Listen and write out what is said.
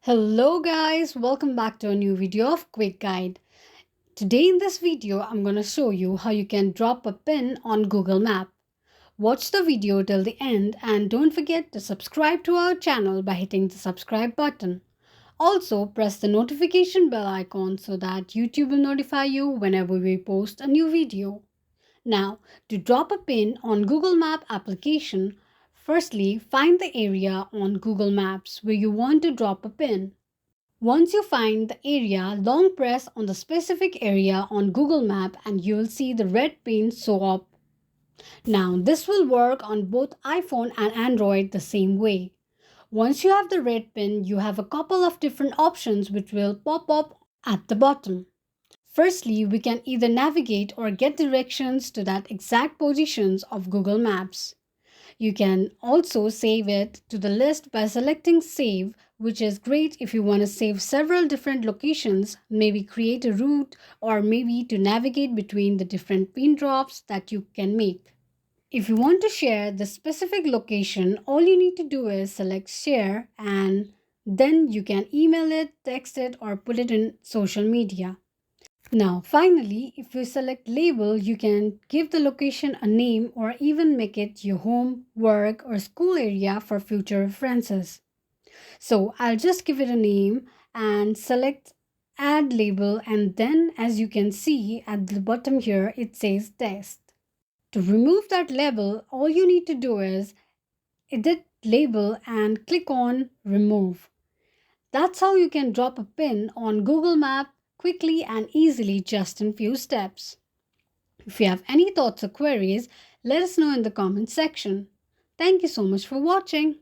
Hello guys, welcome back to a new video of Quick Guide. Today in this video, I'm going to show you how you can drop a pin on Google Map. Watch the video till the end and don't forget to subscribe to our channel by hitting the subscribe button. Also, press the notification bell icon so that YouTube will notify you whenever we post a new video. Now, to drop a pin on Google Map application, firstly, find the area on Google Maps where you want to drop a pin. Once you find the area, long press on the specific area on Google Map and you will see the red pin show up. Now, this will work on both iPhone and Android the same way. Once you have the red pin, you have a couple of different options which will pop up at the bottom. Firstly, we can either navigate or get directions to that exact positions of Google Maps. You can also save it to the list by selecting Save, which is great if you want to save several different locations, maybe create a route or maybe to navigate between the different pin drops that you can make. If you want to share the specific location, all you need to do is select Share and then you can email it, text it or put it in social media. Now, finally, if you select label, you can give the location a name or even make it your home, work, or school area for future references. So I'll just give it a name and select add label, and then as you can see at the bottom here, it says test. To remove that label, all you need to do is edit label and click on remove. That's how you can drop a pin on Google Map quickly and easily just in few steps. If you have any thoughts or queries, let us know in the comment section. Thank you so much for watching.